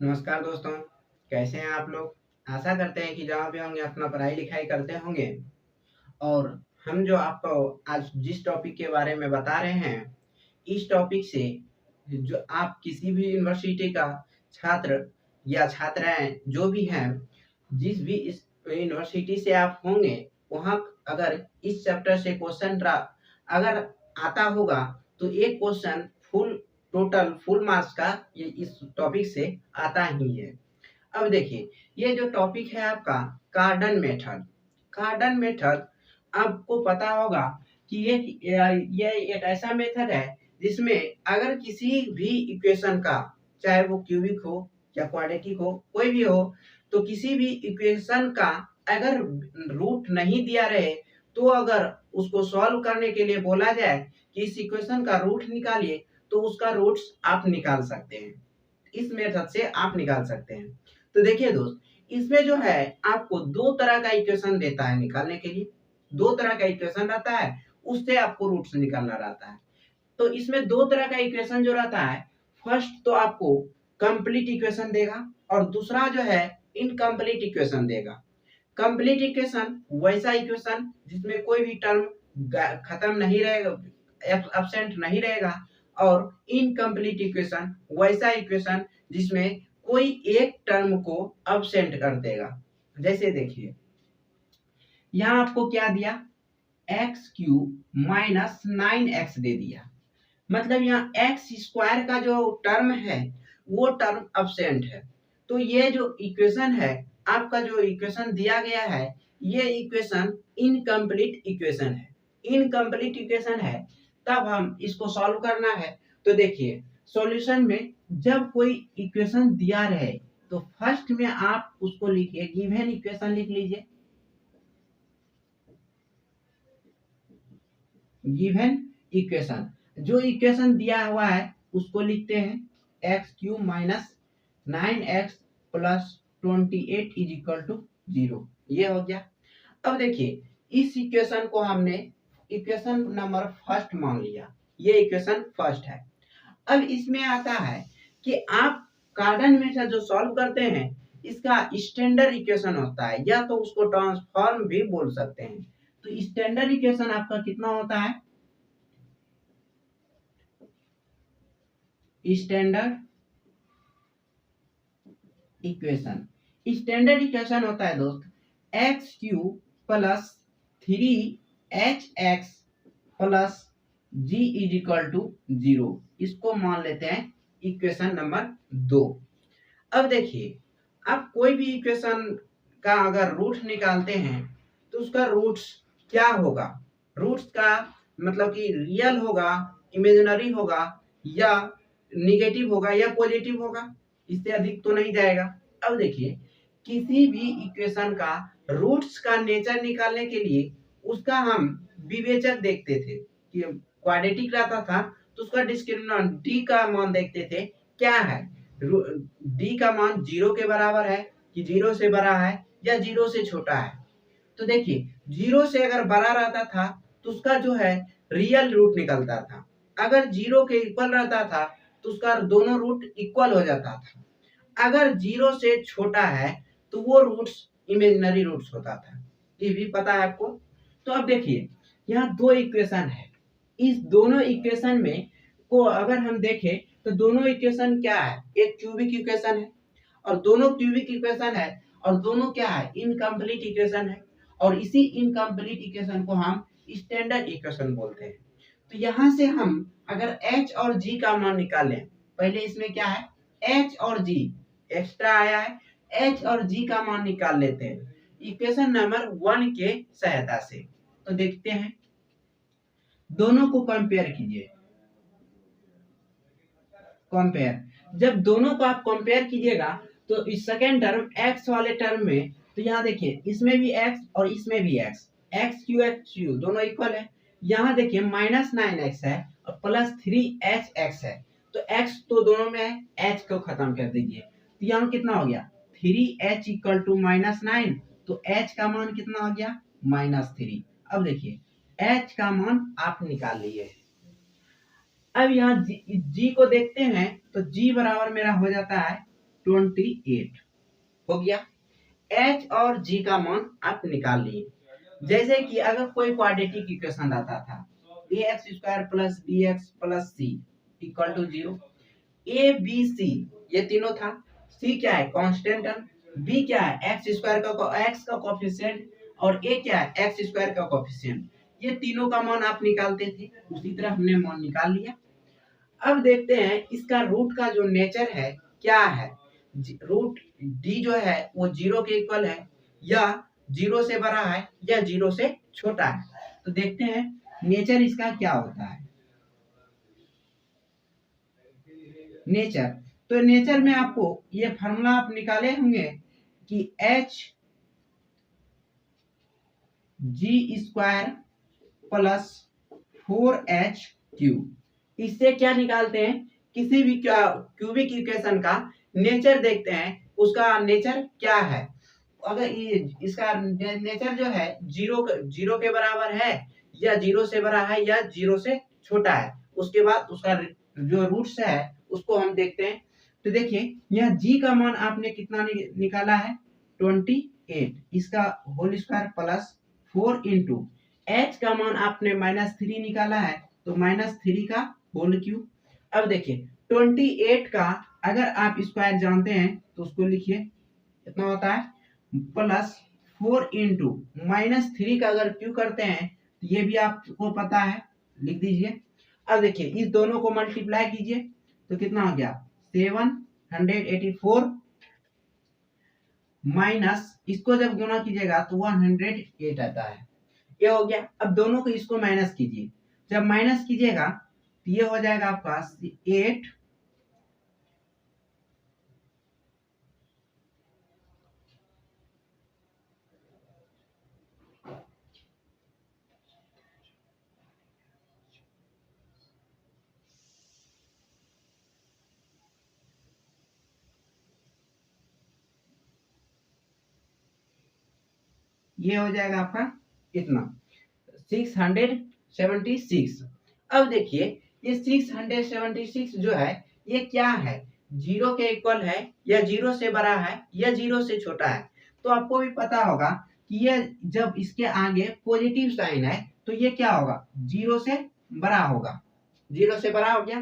नमस्कार दोस्तों, कैसे हैं आप लोग? आशा करते हैं कि जहाँ भी होंगे अपना पढ़ाई लिखाई करते होंगे। और हम जो आपको आज जिस टॉपिक के बारे में बता रहे हैं, इस टॉपिक से जो आप किसी भी यूनिवर्सिटी का छात्र या छात्राएं जो भी हैं, जिस भी इस यूनिवर्सिटी से आप होंगे, वहाँ अगर इस चैप्टर से क्वेश्चन अगर आता होगा तो एक क्वेश्चन फुल मार्क्स का ये इस टॉपिक से आता ही है। अब देखिए, ये जो टॉपिक है आपका कार्डन मेथड। कार्डन मेथड आपको पता होगा कि ये एक ऐसा मेथड है जिसमें अगर किसी भी इक्वेशन का, चाहे वो क्यूबिक हो या क्वाड्रेटिक हो, कोई भी हो, तो किसी भी इक्वेशन का अगर रूट नहीं दिया रहे, तो अगर उसको सॉल्व करने के लिए बोला जाए कि इस इक्वेशन का रूट निकालिए, तो उसका रूट्स आप निकाल सकते हैं। इस मेथड से आप निकाल सकते हैं। तो देखिए दोस्त, इसमें जो है आपको दो तरह का इक्वेशन देता है निकालने के लिए। दो तरह का इक्वेशन रहता है, उससे आपको रूट्स निकालना रहता है। तो इसमें दो तरह का इक्वेशन जो रहता है, फर्स्ट तो आपको कंप्लीट इक्वेशन देगा और दूसरा जो है इनकम्प्लीट इक्वेशन देगा। कंप्लीट इक्वेशन वैसा इक्वेशन जिसमें कोई भी टर्म खत्म नहीं रहेगा, एब्सेंट नहीं रहेगा। और इनकम्प्लीट इक्वेशन वैसा इक्वेशन जिसमें कोई एक टर्म को एब्सेंट कर देगा। जैसे देखिए, यहाँ आपको क्या दिया, एक्स क्यूब माइनस 9x दे दिया। मतलब यहाँ एक्स स्क्वायर का जो टर्म है वो टर्म एब्सेंट है। तो ये जो इक्वेशन है, आपका जो इक्वेशन दिया गया है, ये इक्वेशन इनकम्प्लीट इक्वेशन है। इनकम्प्लीट इक्वेशन है, तब हम इसको सॉल्व करना है। तो देखिए, सॉल्यूशन में जब कोई इक्वेशन दिया रहे, तो फर्स्ट में आप उसको लिखिए, गिवन इक्वेशन लिख लीजिए। गिवन इक्वेशन, जो इक्वेशन दिया हुआ है उसको लिखते हैं x cube minus 9x plus 28 is equal to 0। ये हो गया। अब देखिए, इस इक्वेशन को हमने इक्वेशन नंबर फर्स्ट मान लिया। ये इक्वेशन फर्स्ट है। अब इसमें आता है कि आप कार्डन में से जो सॉल्व करते हैं, इसका स्टैंडर्ड इक्वेशन होता है, या तो उसको ट्रांसफॉर्म भी बोल सकते हैं। तो स्टैंडर्ड इक्वेशन आपका कितना होता है? स्टैंडर्ड इक्वेशन, स्टैंडर्ड इक्वेशन होता है दोस्त x cube plus 3hx plus g is equal to 0। इसको मान लेते हैं इक्वेशन नंबर 2। अब देखिए, आप कोई भी इक्वेशन का अगर रूट निकालते हैं, तो उसका रूट्स क्या होगा? रूट्स का मतलब कि रियल होगा, इमेजिनरी होगा, या निगेटिव होगा, या पॉजिटिव होगा। इससे अधिक तो नहीं जाएगा। अब देखिए, किसी भी इक्वेशन का रूट्स का नेचर निकालने के लिए उसका हम विवेचक देखते थे कि क्वाड्रेटिक रहता था, तो उसका डिस्क्रिमिनेंट डी का मान देखते थे, क्या है डी का मान 0 के बराबर है कि 0 से बड़ा है या 0 से छोटा है। तो देखिए, 0 से अगर बड़ा रहता था तो उसका जो है रियल रूट निकलता था। अगर 0 के इक्वल रहता था तो उसका दोनों रूट इक्वल हो जाता था। अगर 0 से छोटा है तो वो रूट्स इमेजिनरी रूट्स होता था। ये भी पता है आपको। तो अब देखिए, यहाँ दो इक्वेशन है। इस दोनों इक्वेशन में को अगर हम देखें, तो दोनों इक्वेशन क्या है? एक क्यूबिक इक्वेशन है, और दोनों क्यूबिक इक्वेशन है, और दोनों क्या है? इनकम्प्लीट इक्वेशन है। और इसी इनकम्प्लीट इक्वेशन को हम स्टैंडर्ड इक्वेशन बोलते हैं। तो यहाँ से हम अगर h और g का मान निकालें, पहले इसमें क्या है, h और g एक्स्ट्रा आया है, h और g का मान निकाल लेते हैं इक्वेशन नंबर 1 के सहायता से। तो देखते हैं, दोनों को कंपेयर कीजिए। कंपेयर, जब दोनों को आप कंपेयर कीजिएगा, तो इस सेकेंड टर्म x वाले टर्म में, तो यहाँ देखिए, इसमें भी x और इसमें भी x, x क्यू दोनों इक्वल है। यहाँ देखिए -9x है और +3hx है। तो x तो दोनों में है, h को खत्म कर दीजिए। तो यहाँ कितना हो गया, 3h इक्वल टू -9। तो h का मान कितना हो गया, -3। अब देखिए, h का मान आप निकाल लिए। अब यहाँ जी को देखते हैं, तो g बराबर मेरा हो जाता है 28 हो गया। h और g का मान आप निकाल लिए। जैसे कि अगर कोई क्वाड्रेटिक इक्वेशन आता था ax² plus bx plus c equal to 0, a b c ये तीनों था। c क्या है, कांस्टेंट टर्म, b क्या है, x² का कोएफिशिएंट, और a क्या है, x² का कोएफिशिएंट। ये तीनों का मान आप निकालते थे, उसी तरह हमने मान निकाल लिया। अब देखते हैं इसका रूट का जो नेचर है क्या है। रूट d जो है वो 0 के इक्वल है, या 0 से बड़ा है, या 0 से छोटा है। तो देखते हैं नेचर इसका क्या होता है। नेचर, तो नेचर में आपको ये फार्मूला आप निकाले होंगे कि h g² प्लस 4h3। इससे क्या निकालते हैं, किसी भी क्यूबिक इक्वेशन का नेचर देखते हैं, उसका नेचर क्या है। अगर इसका नेचर जो है 0 के बराबर है, या 0 से बड़ा है, या 0 से छोटा है, उसके बाद उसका जो रूट्स है उसको हम देखते हैं। तो देखिए यह g का मान आपने कितना निकाला है, 28, इसका whole square plus 4 into h का मान आपने -3 निकाला है, तो -3 का होल क्यूब। अब देखिए 28 का अगर आप स्क्वायर जानते हैं तो उसको लिखिए, कितना होता है, प्लस 4 इंटू -3 का अगर क्यू करते हैं तो ये भी आपको पता है, लिख दीजिए। अब देखिए इस दोनों को मल्टीप्लाई कीजिए तो कितना हो गया, 784 माइनस इसको जब गुना कीजिएगा तो 108 आता है। ये हो गया। अब दोनों को इसको माइनस कीजिए, जब माइनस कीजिएगा तो ये हो जाएगा आपका 8 ये हो जाएगा आपका कितना, 676। अब देखिए ये 676 जो है ये क्या है, 0 के इक्वल है, या 0 से बड़ा है, या 0 से छोटा है। तो आपको भी पता होगा कि ये जब इसके आगे पॉजिटिव साइन है तो ये क्या होगा, 0 से बड़ा होगा। 0 से बड़ा हो गया।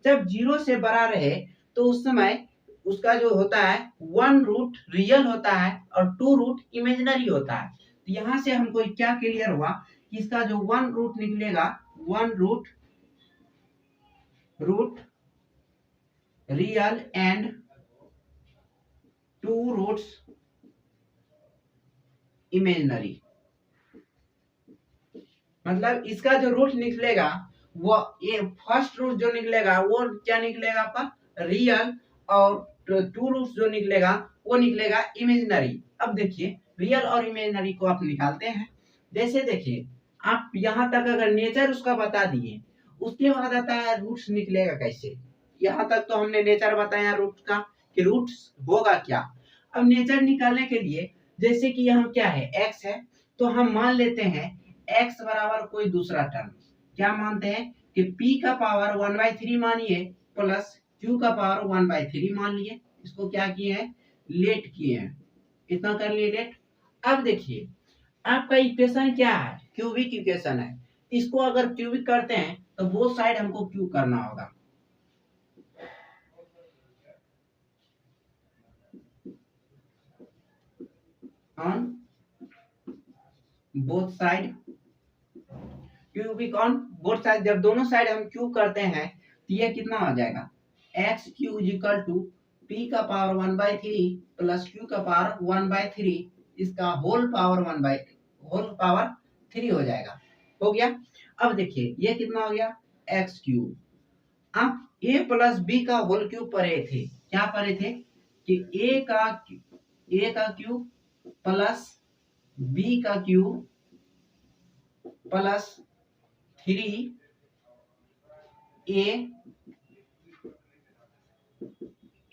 जब 0 से बड़ा रहे तो उस समय उसका जो होता है 1 रूट रियल होता है और 2 रूट इमेजिनरी होता है। तो यहाँ से हमको क्या क्लियर हुआ कि इसका जो 1 रूट निकलेगा, 1 root real and 2 roots imaginary. मतलब इसका जो रूट निकलेगा वो, ये फर्स्ट रूट जो निकलेगा वो क्या निकलेगा आपका, रियल, और 2 रूट्स जो निकलेगा वो निकलेगा इमेजिनरी। अब देखिए रियल और इमेजिनरी को आप निकालते हैं। जैसे देखिए आप यहाँ तक अगर नेचर उसका बता दिए, उसके बाद आता है रूट्स निकलेगा कैसे। यहाँ तक तो हमने नेचर बताया रूट का कि रूट्स होगा क्या। अब नेचर निकालने के लिए जैसे कि यहाँ क्या है, x है, तो हम मान लेते हैं x बराबर कोई दूसरा टर्म, क्या मानते हैं कि p का पावर 1/3 मानिए, प्लस q का पावर 1/3 मान लिए। इसको क्या किए हैं, लेट किए हैं, इतना कर लिए लेट। अब देखिए आपका इक्वेशन क्या है, क्यूबिक इक्वेशन है। इसको अगर क्यूबिक करते हैं तो बोथ साइड हमको क्यूब करना होगा। On both side, cubic on both side, जब दोनों साइड हम क्यूब करते हैं तो ये कितना हो जाएगा, x³ इक्वल टू p का पावर 1/3 प्लस q का पावर 1/3, इसका होल पावर 3 हो जाएगा। हो गया। अब देखिए ये कितना हो गया, x³। आप a प्लस b का होल क्यूब पढ़े थे, क्या पढ़े थे कि a का क्यूब प्लस b का cube plus 3a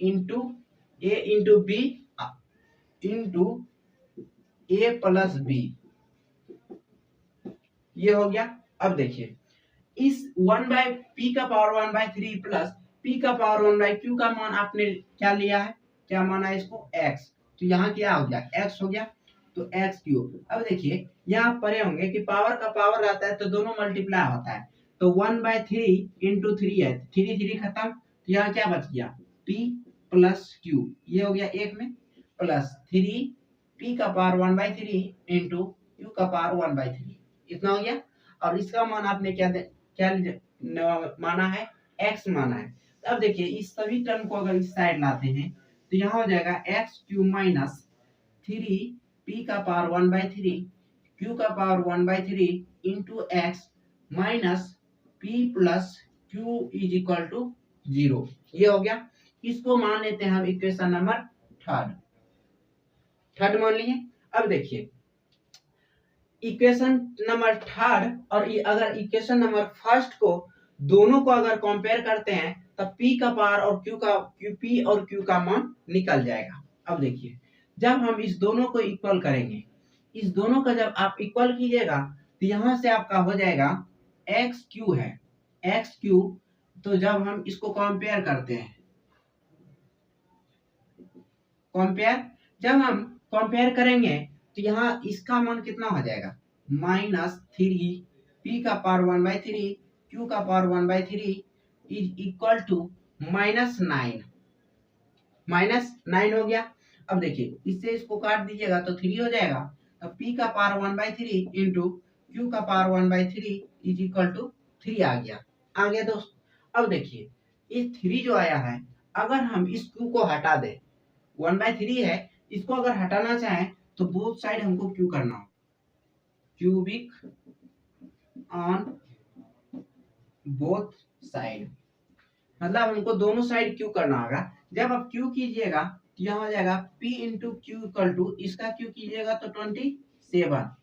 into b into a plus b, ये हो गया। अब देखिए इस 1/p का पावर 1/3 प्लस p का पावर 1/q का मान आपने क्या लिया है, क्या माना है इसको x, तो यहाँ क्या हो गया x हो गया, तो x क्यूब। अब देखिए यहाँ पढ़े होंगे कि पावर का पावर आता है तो दोनों मल्टीप्लाई होता है, तो 1/3 इंटू 3 है, 3 खत्म, तो यहाँ क्या बच गया p प्लस क्यू, ये हो गया एक में, प्लस 3 p का पावर 1/3 इंटू q का पावर 1/3, इतना हो गया। और इसका मान आपने क्या माना है, x माना है। अब देखिए इस सभी टर्म को अगर इस साइड लाते हैं तो यहाँ हो जाएगा एक्स क्यूब माइनस 3 p का पावर 1/3 q का power 1/3 into x minus p plus q is equal to 0, ये हो गया। इसको मान लेते हैं हम इक्वेशन नंबर थर्ड मान लिए। अब देखिए इक्वेशन नंबर थर्ड और अगर इक्वेशन नंबर फर्स्ट को दोनों को अगर कंपेयर करते हैं तब p का पावर और p और q का मान निकल जाएगा। अब देखिए जब हम इस दोनों को इक्वल करेंगे, इस दोनों का जब आप इक्वल कीजिएगा तो यहां से आपका हो जाएगा x क्यू है, x क्यू। तो जब हम इसको कंपेयर करते हैं, जब हम कंपेयर करेंगे तो यहाँ इसका मान कितना हो जाएगा, -3 p का पावर 1/3 q का पावर 1/3 इज इक्वल टू -9 हो गया। अब देखिए इससे इसको काट दीजिएगा तो 3 हो जाएगा, तो p का पावर 1/3 इंटू q का पावर 1/3 इज इक्वल टू 3 आ गया दोस्त। अब देखिए ये 3 जो आया है, अगर हम इस q को हटा दें, 1/3 है, इसको अगर हटाना चाहें तो बोथ साइड हमको क्यू करना हो, क्यूबिक ऑन बोथ साइड, मतलब हमको दोनों साइड क्यू करना होगा। जब आप क्यू कीजिएगा तो यहाँ हो जाएगा p into q equal to, इसका क्यू कीजिएगा तो 27।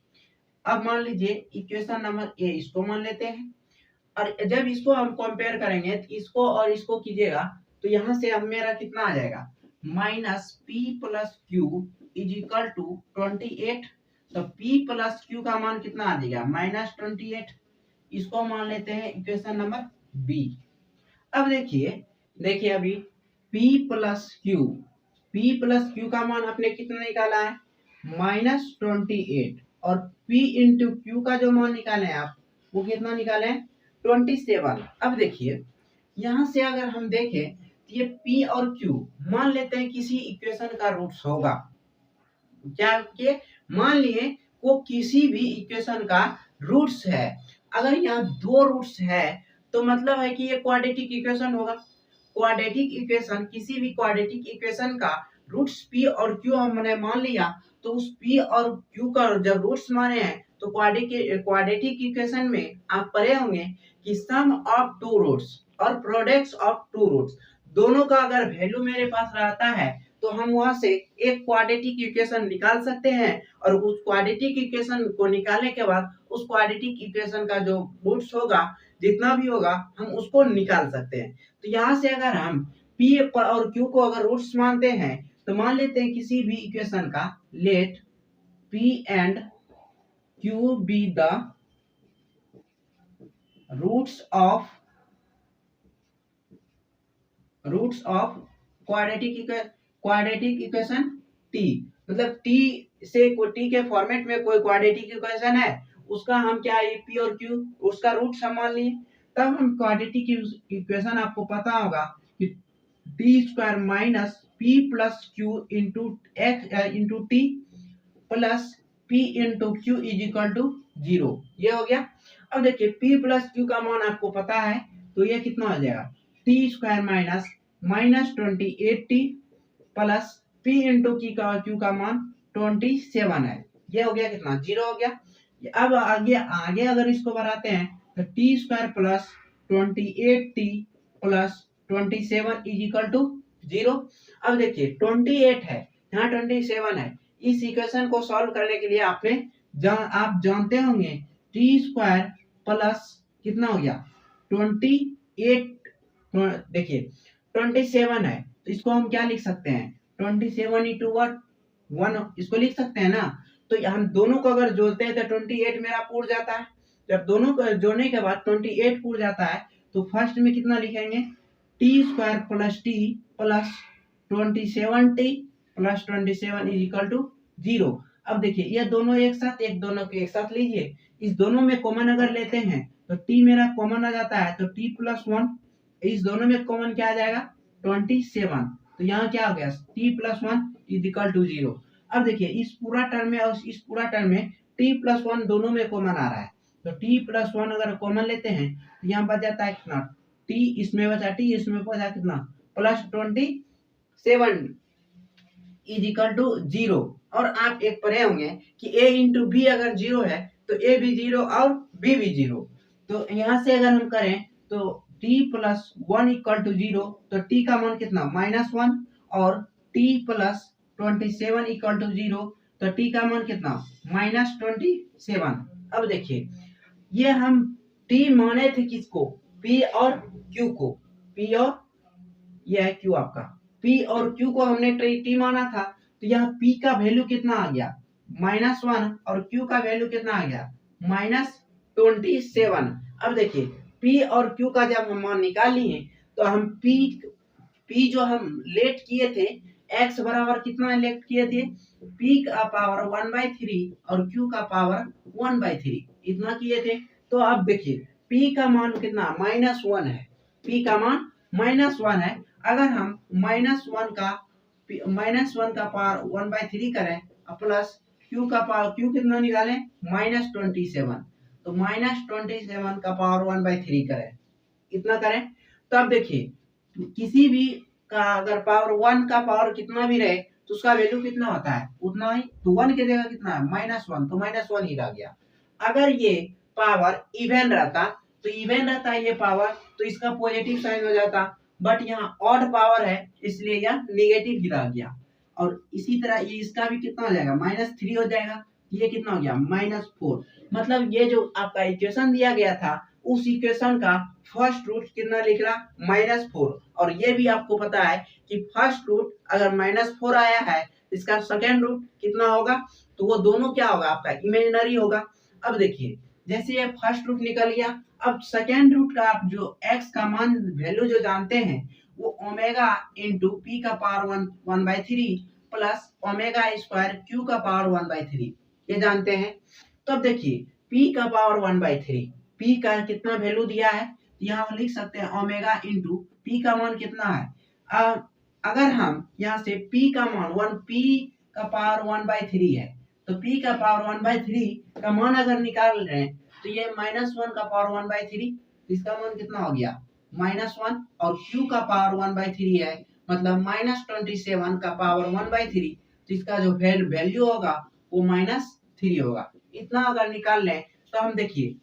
अब मान लीजिए इक्वेशन नंबर ए इसको मान लेते हैं, और जब इसको हम कंपेयर करेंगे तो इसको और इसको कीजिएगा तो यहाँ से अब मेरा कितना आ जाएगा, -p plus q is equal to 28। तो p प्लस क्यू का मान कितना आ जाएगा, -28। इसको मान लेते हैं इक्वेशन नंबर बी। अब देखिए अभी p प्लस क्यू का मान आपने कितना निकाला है, -28, और p इंटू क्यू का जो मान निकाले हैं आप वो कितना निकाले हैं, 27। अब देखिए यहाँ से अगर हम देखें तो ये p और q मान लेते हैं किसी इक्वेशन का रूट्स होगा, क्या कि मान लिए वो किसी भी इक्वेशन का रूट्स है। अगर यहाँ 2 रूट्स है तो मतलब है कि ये क्वाड्रेटिक इक्वेशन होगा। क्वाड्रेटिक इक्वेशन, किसी भी क्वाड्रेटिक इक्वेशन का रूट्स p और q हमने मान लिया, तो उस p और q का जब रूट्स माने हैं तो क्वाड्रेटिक इक्वेशन में आप पढ़े होंगे कि सम ऑफ टू रूट्स और प्रोडक्ट्स ऑफ टू रूट्स, दोनों का अगर वैल्यू मेरे पास रहता है तो हम वहां से एक क्वाड्रेटिक इक्वेशन निकाल सकते हैं, और उस क्वाड्रेटिक इक्वेशन को निकालने के बाद उस क्वाड्रेटिक इक्वेशन का जो रूट्स होगा, जितना भी होगा, हम उसको निकाल सकते हैं। तो यहाँ से अगर हम p और q को अगर रूट्स मानते हैं तो मान लेते हैं किसी भी इक्वेशन का, let p and q be the roots of quadratic equation t, मतलब t से t के फॉर्मेट में कोई क्वाड्रेटिक इक्वेशन है, उसका हम क्या है p और q उसका रूट हम मान लिए। तब हम क्वाड्रेटिक इक्वेशन आपको पता होगा कि t square minus p plus q into t plus p into q is equal to 0, ये हो गया। अब देखिए p प्लस क्यू का मान आपको पता है तो ये कितना हो जाएगा, T square -28t plus p into Q का मान 27 है, ये हो गया कितना, 0 हो गया। अब आगे अगर इसको बढ़ाते हैं तो t square plus 28t plus 27 is equal to 0। अब देखिए 28 है, यहाँ 27 है, इस इक्वेशन को सॉल्व करने के लिए आप जानते होंगे टी स्क्वायर प्लस कितना हो गया 28, देखिए 27 है तो इसको हम क्या लिख सकते हैं, 27 इंटू 1, इसको लिख सकते हैं ना। तो हम दोनों को अगर जोड़ते हैं तो 28 मेरा पूर जाता है। जब दोनों को जोड़ने के बाद 28 पूर जाता है तो फर्स्ट में कितना लिखेंगे, t square plus t plus 27t plus 27 is equal to 0। अब देखिए ये दोनों एक साथ, एक दोनों को एक साथ लीजिए, इस दोनों में कॉमन अगर लेते हैं तो t मेरा कॉमन आ जाता है, तो t प्लस 1, इस दोनों में कॉमन क्या आ जाएगा 27। तो यहाँ क्या हो गया t plus 1 is equal to 0। अब देखिए इस पूरा टर्म में और इस पूरा टर्म में t प्लस 1 दोनों में कॉमन आ रहा है, तो t प्लस 1 अगर कॉमन लेते हैं तो यहाँ बच जाता है कितना, t इसमें बचा, t इसमें बचा कितना प्लस 27 इज इक्वल टू 0। और आप एक पढ़े होंगे कि a इंटू बी अगर 0 है तो a भी 0 और b भी 0। तो यहाँ से अगर हम करें तो t प्लस 1 इक्वल टू 0, तो t का मान कितना -1, और t प्लस 27 इक्वल टू 0, तो t का मान कितना -27। अब देखिए ये हम t माने थे किसको, p और q को, p और ये है q आपका, p और q को हमने t माना था, तो यहाँ p का वैल्यू कितना आ गया -1 और q का वैल्यू कितना आ गया -27। अब देखिए p और q का जब हम मान निकाल लिए तो हम p जो हम लेट किए थे x बराबर कितना लेट किए थे, p का पावर 1/3 और q का पावर 1/3 इतना किए थे। तो अब देखिए p का मान कितना -1 है, p का मान -1 है। अगर हम -1 का पावर 1/3 करें प्लस q का पावर, q कितना निकालें -27, तो -27 का पावर 1/3 करें, इतना करें। तो अब देखिए किसी भी का अगर पावर 1 का पावर कितना भी रहे तो उसका वैल्यू कितना होता है उतना ही, तो 1 की जगह कितना है -1, तो -1 ही रह गया। अगर ये पावर इवन रहता तो इवन रहता है ये पावर, तो इसका पॉजिटिव साइन हो जाता, बट यहाँ ऑड पावर है इसलिए यह नेगेटिव ही रह गया। और इसी तरह ये इसका भी कितना हो जाएगा -3 हो जाएगा, ये कितना हो गया -4। मतलब ये जो आपका इक्वेशन दिया गया था उस इक्वेशन का फर्स्ट रूट कितना लिख रहा -4। और ये भी आपको पता है कि फर्स्ट रूट अगर -4 आया है इसका सेकेंड रूट कितना होगा, तो वो दोनों क्या होगा आपका इमेजिनरी होगा। अब देखिए जैसे ये फर्स्ट रूट निकल गया, अब सेकेंड रूट का आप जो x का मान वैल्यू जो जानते हैं वो ओमेगा इंटू पी का power 1/3 plus omega square Q का पावर 1/3 ये जानते हैं। तो अब देखिए p का पावर 1/3, p का कितना वैल्यू दिया है, यहाँ लिख सकते हैं ओमेगा इंटू पी का मान कितना है। अगर हम यहाँ से p का मान p का पावर 1/3 है, तो p का पावर 1/3 का मान अगर निकाल रहे हैं तो ये -1 का पावर 1/3, इसका मान कितना हो गया -1, और q का पावर 1/3 है मतलब -27 का पावर 1/3, तो इसका जो वैल्यू होगा वो -3 होगा। इतना अगर निकाल लें तो हम देखिए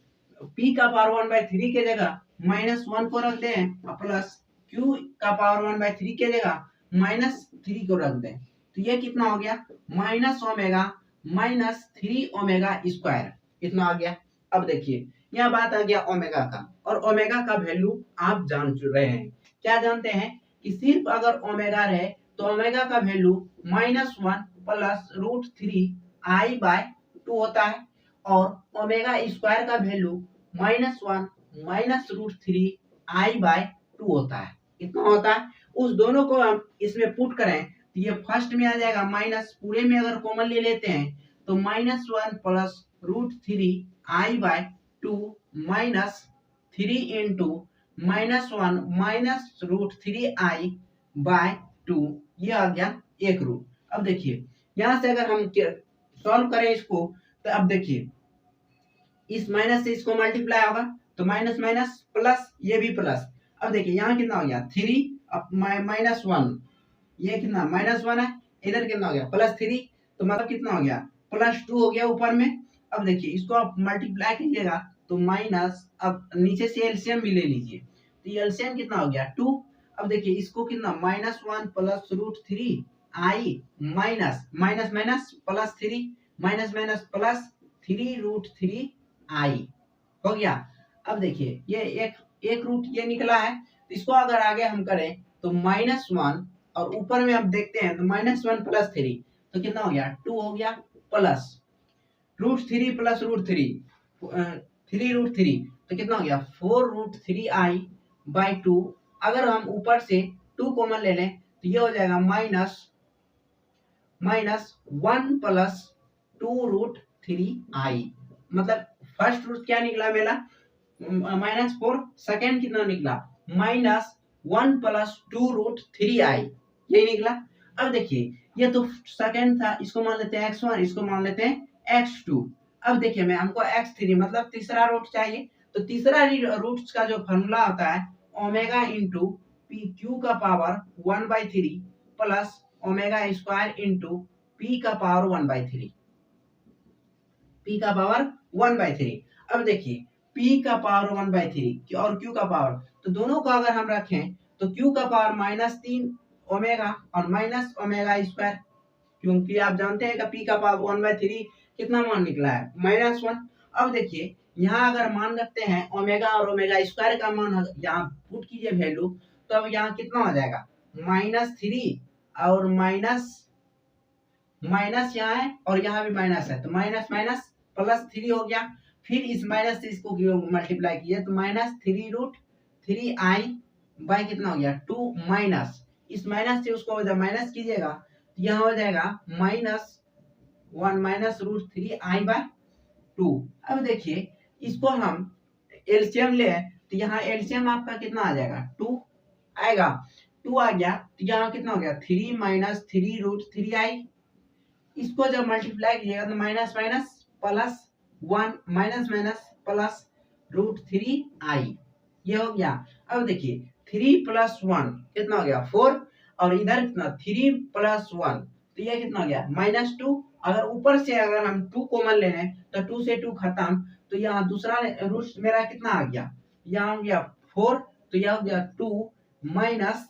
p का पावर 1/3 के जगह -1 को रख दें प्लस q का पावर 1/3 के जगह -3 को रख दें, तो ये कितना हो गया -3 ओमेगा स्क्वायर इतना आ गया। अब देखिए यह बात आ गया ओमेगा का, और ओमेगा का वैल्यू आप जान रहे हैं, क्या जानते हैं कि सिर्फ अगर ओमेगा रहे तो ओमेगा का वैल्यू -1 प्लस √3i/2 होता है, और ओमेगा स्क्वायर का वैल्यू -1 माइनस √3i/2 होता है, कितना होता है। उस दोनों को हम इसमें पुट करें तो ये फर्स्ट में आ जाएगा माइनस, पूरे में अगर कॉमन ले लेते हैं तो -1 plus √3i/2 minus 3 into -1 minus √3i/2 ये आ गया एक रूट। अब देखिए यहाँ से अगर हम सॉल्व करें इसको तो अब देखिए इस माइनस से इसको मल्टीप्लाई होगा तो माइनस माइनस प्लस, ये भी प्लस। अब देखिए यहाँ कितना हो गया 3 -1, ये कितना -1 है, इधर कितना हो गया +3, तो मतलब कितना हो गया +2 हो गया ऊपर में। अब देखिए इसको आप मल्टीप्लाई कीजिएगा तो माइनस, अब नीचे से एलसीएम भी ले लीजिए तो ये एलसीएम कितना हो गया 2। अब देखिए इसको कितना -1 plus √3i minus minus minus +3 minus minus +3√3i हो गया। अब देखिए ये एक रूट ये निकला है, तो इसको अगर आगे हम करें तो -1 और ऊपर में आप देखते हैं तो -1 + 3 तो कितना हो गया 2 हो गया, प्लस √3 प्लस √3 3√3 तो कितना हो गया 4√3i/2। अगर हम ऊपर से 2 कॉमन ले लें तो ये हो जाएगा माइनस 1 + 2√3i। मतलब फर्स्ट रूट क्या निकला मेरा -4, सेकेंड कितना निकला -1 + 2√3i, यही निकला। अब देखिए ये तो सेकेंड था, इसको मान लेते हैं x1, इसको मान लेते हैं x2। अब देखिए मैं हमको x3 मतलब तीसरा रूट चाहिए, तो तीसरा रूट का जो फॉर्मूला होता है ओमेगा इंटू पी क्यू का power 1/3 plus omega square into P का पावर 1/3, पी का पावर 1/3। अब देखिए p का पावर 1/3 और q का पावर, तो दोनों को अगर हम रखें तो q का पावर -3 ओमेगा और माइनस ओमेगा स्क्वायर, क्योंकि आप जानते हैं कि p का पावर 1/3 कितना मान निकला है -1। अब देखिए यहाँ अगर मान रखते हैं ओमेगा और ओमेगा स्क्वायर का मान यहाँ पुट कीजिए वैल्यू, तो अब यहाँ कितना हो जाएगा -3 और माइनस यहाँ है और यहाँ भी माइनस है, तो माइनस माइनस +3 हो गया। फिर इस माइनस से इसको मल्टीप्लाई कीजिए तो -3√3i बाई कितना हो गया 2 माइनस, इस माइनस से उसको जब माइनस कीजिएगा तो यहाँ हो जाएगा -1 - √3i/2। अब देखिए इसको हम एलसीएम ले तो यहाँ एलसीएम आपका कितना आ जाएगा 2 आएगा, 2 आ गया तो यहाँ कितना हो गया 3 - 3√3i। इसको जब मल्टीप्लाई कीजिएगा तो minus minus +1 minus minus +√3i, ये हो गया। अब देखिए 3 + 1 कितना हो गया 4, और इधर कितना 3 + 1, तो ये कितना हो गया -2। अगर ऊपर से अगर हम 2 कॉमन ले लें तो 2 से 2 खत्म, तो यहाँ दूसरा रूट मेरा कितना आ गया, यहाँ हो गया 4, तो यह हो गया 2 माइनस,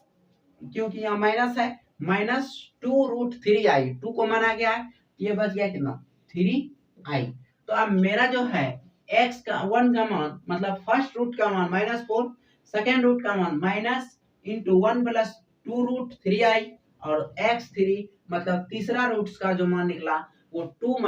क्योंकि यहाँ माइनस है -2√3i, 2 कॉमन आ गया है, ये बच गया कितना 3i। तो अब मेरा जो है x का 1 का मान मतलब फर्स्ट रूट का मान -4, सेकेंड रूट का मान -1 + 2√3i और x3 मतलब तीसरा रूट का जो मान निकला वो 2 -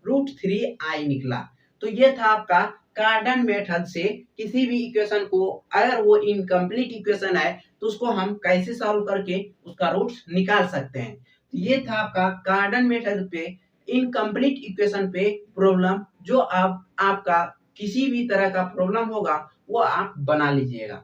√3i निकला। तो ये था आपका कार्डन मेथड से किसी भी इक्वेशन को अगर वो इनकम्प्लीट इक्वेशन है तो उसको हम कैसे सॉल्व करके उसका रूट्स निकाल सकते हैं। तो ये था आपका कार्डन मेथड पे इनकम्प्लीट इक्वेशन पे प्रॉब्लम, जो आपका किसी भी तरह का प्रॉब्लम होगा वो आप बना लीजिएगा।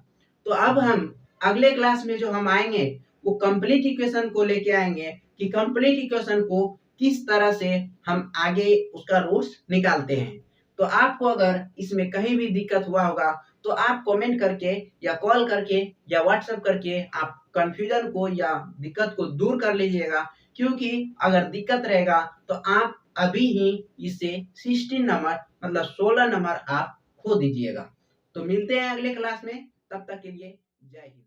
तो अब हम अगले क्लास में जो हम आएंगे वो कंप्लीट इक्वेशन को लेके आएंगे कि कंप्लीट इक्वेशन को किस तरह से हम आगे उसका रूट्स निकालते हैं। तो आपको अगर इसमें कहीं भी दिक्कत हुआ होगा तो आप कमेंट करके या कॉल करके या व्हाट्सएप करके आप कंफ्यूजन को या दिक्कत को दूर कर लीजिएगा, क्योंकि अगर दिक्कत रहेगा तो आप अभी ही इससे 16 नंबर मतलब 16 नंबर आप खो दीजिएगा। तो मिलते हैं अगले क्लास में, तब तक के लिए जय हिंद।